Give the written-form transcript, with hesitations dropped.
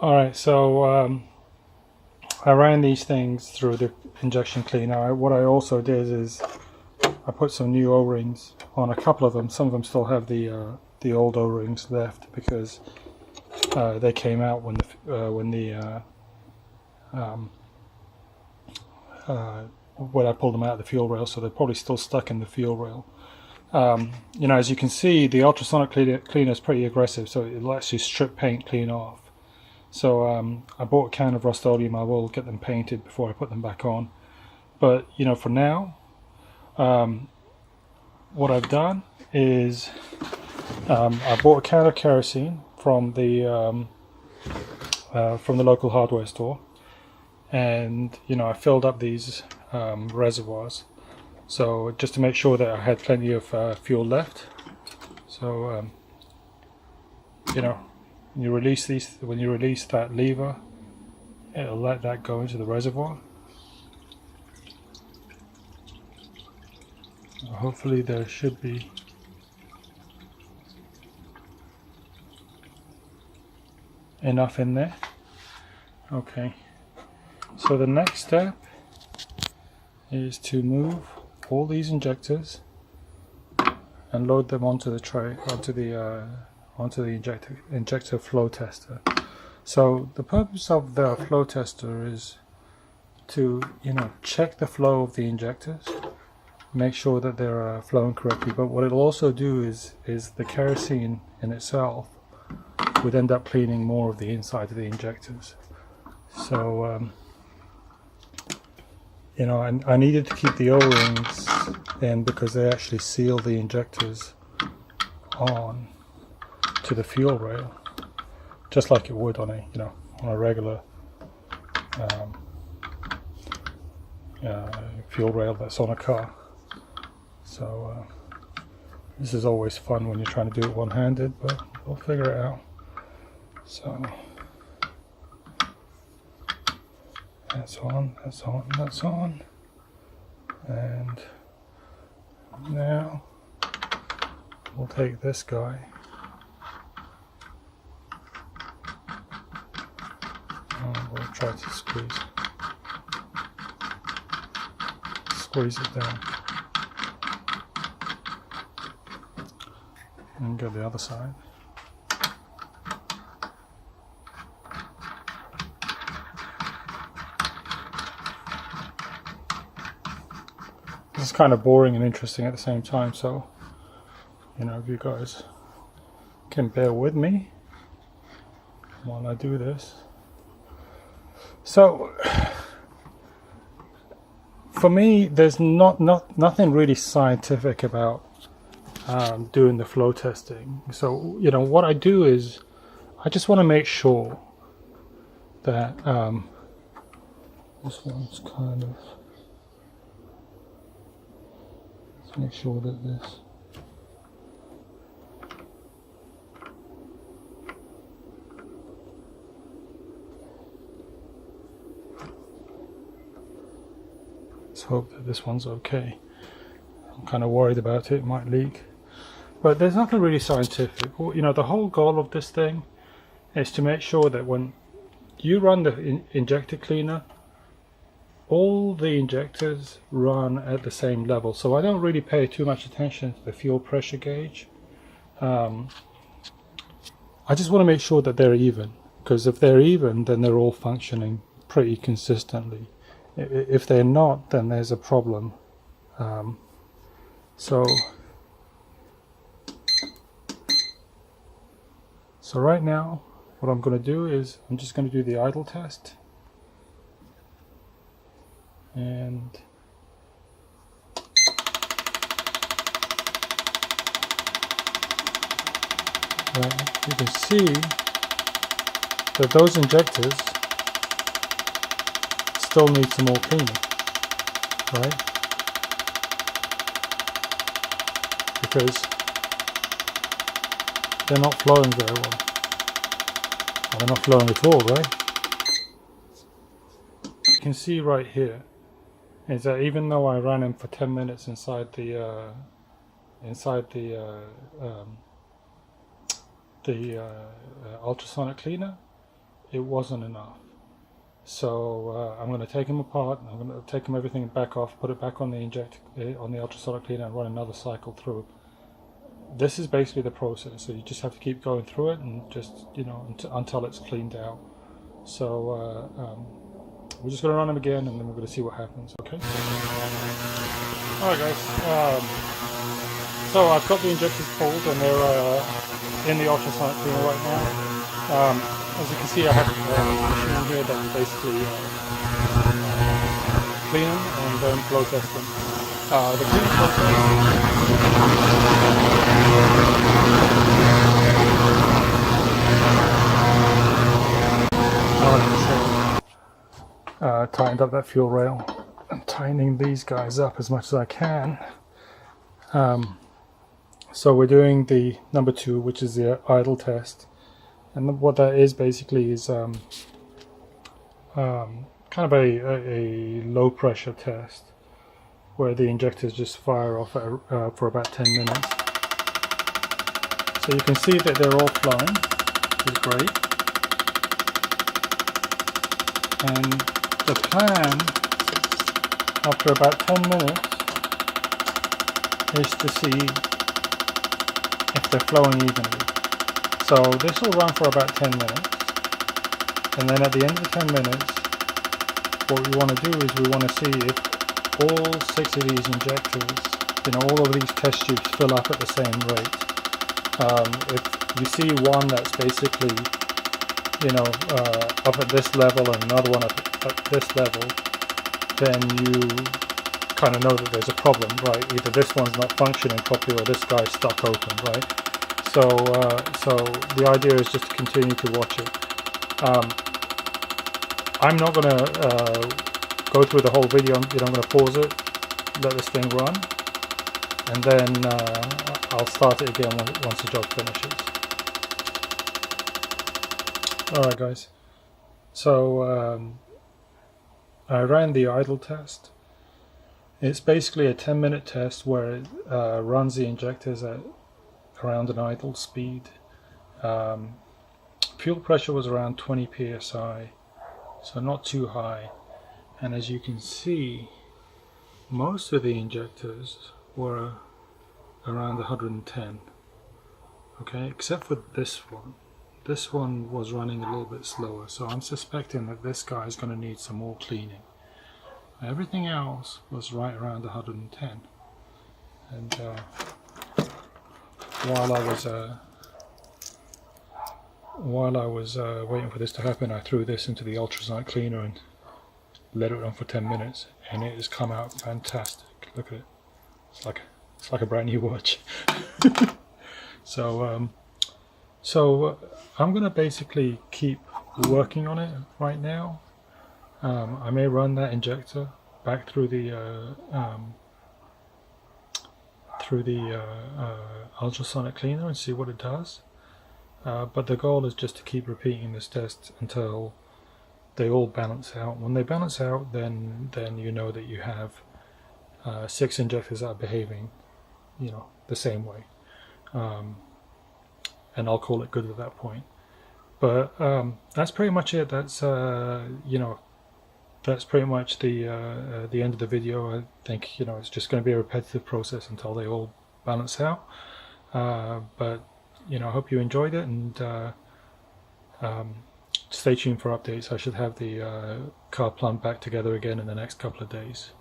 Alright, so I ran these things through the injection cleaner. What I also did is I put some new O-rings on a couple of them. Some of them still have the old O-rings left because they came out when I pulled them out of the fuel rail, so they're probably still stuck in the fuel rail. You know, as you can see, the ultrasonic cleaner is pretty aggressive, so it'll actually strip paint clean off. So I bought a can of Rust-Oleum. I will get them painted before I put them back on. But you know, for now, what I've done is I bought a can of kerosene from the local hardware store, and you know, I filled up these reservoirs, so just to make sure that I had plenty of fuel left. So you know, when you release that lever, it'll let that go into the reservoir. Hopefully there should be enough in there. Okay, so the next step is to move all these injectors and load them onto the tray, onto the injector flow tester. So the purpose of the flow tester is to, you know, check the flow of the injectors, make sure that they're flowing correctly. But what it'll also do is the kerosene in itself would end up cleaning more of the inside of the injectors. So you know, I needed to keep the O-rings in because they actually seal the injectors on to the fuel rail, just like it would on a regular fuel rail that's on a car. So this is always fun when you're trying to do it one-handed, but we'll figure it out. So that's on, that's on, that's on, and now we'll take this guy and we'll try to squeeze it down, and go the other side. This is kind of boring and interesting at the same time, so you know, if you guys can bear with me while I do this. So for me, there's nothing really scientific about doing the flow testing. So you know, what I do is I just want to make sure that this one's kind of, let's make sure that this let's hope that this one's okay. I'm kind of worried about it might leak, but there's nothing really scientific. You know, the whole goal of this thing is to make sure that when you run the injector cleaner, all the injectors run at the same level. So I don't really pay too much attention to the fuel pressure gauge. I just want to make sure that they're even, because if they're even, then they're all functioning pretty consistently. If they're not, then there's a problem. So right now, what I'm going to do is I'm just going to do the idle test. And you can see that those injectors still need some more cleaning, right? Because they're not flowing very well. Or they're not flowing at all, right? You can see right here is that even though I ran them for 10 minutes inside the ultrasonic cleaner, it wasn't enough. So I'm going to take them apart. I'm going to take them everything back off, put it back on the on the ultrasonic cleaner, and run another cycle through. This is basically the process. So you just have to keep going through it, and just until it's cleaned out. So we're just going to run them again, and then we're going to see what happens. Okay. All right, guys. So I've got the injectors pulled, and they're in the ultrasonic cleaner right now. As you can see, I have a machine here that will basically clean them and then flow test them. The cleaning process. Tightened up that fuel rail. I'm tightening these guys up as much as I can. So we're doing the number 2, which is the idle test. And what that is basically is kind of a low pressure test where the injectors just fire off for about 10 minutes. So you can see that they're all flowing, which is great. And the plan after about 10 minutes is to see if they're flowing evenly. So this will run for about 10 minutes, and then at the end of the 10 minutes, what we want to do is we want to see if all 6 of these injectors, all of these test tubes fill up at the same rate. If you see one that's basically, up at this level and another one up at this level, then you kind of know that there's a problem, right? Either this one's not functioning properly or this guy's stuck open, right? So the idea is just to continue to watch it. I'm not going to go through the whole video. I'm going to pause it, let this thing run, and then I'll start it again once the job finishes. Alright guys, so I ran the idle test. It's basically a 10-minute test where it runs the injectors at around an idle speed. Fuel pressure was around 20 psi, so not too high. And as you can see, most of the injectors were around 110. Okay, except for this one. This one was running a little bit slower, so I'm suspecting that this guy is going to need some more cleaning. Everything else was right around 110. And while I was waiting for this to happen, I threw this into the ultrasonic cleaner and let it run for 10 minutes, and it has come out fantastic. Look at it. It's like a brand new watch. So I'm going to basically keep working on it right now. I may run that injector back through the ultrasonic cleaner and see what it does. But the goal is just to keep repeating this test until they all balance out. When they balance out, then you know that you have 6 injectors that are behaving, the same way. And I'll call it good at that point. But that's pretty much it. That's that's pretty much the end of the video. I think it's just going to be a repetitive process until they all balance out. But I hope you enjoyed it, and stay tuned for updates. I should have the car plumbed back together again in the next couple of days.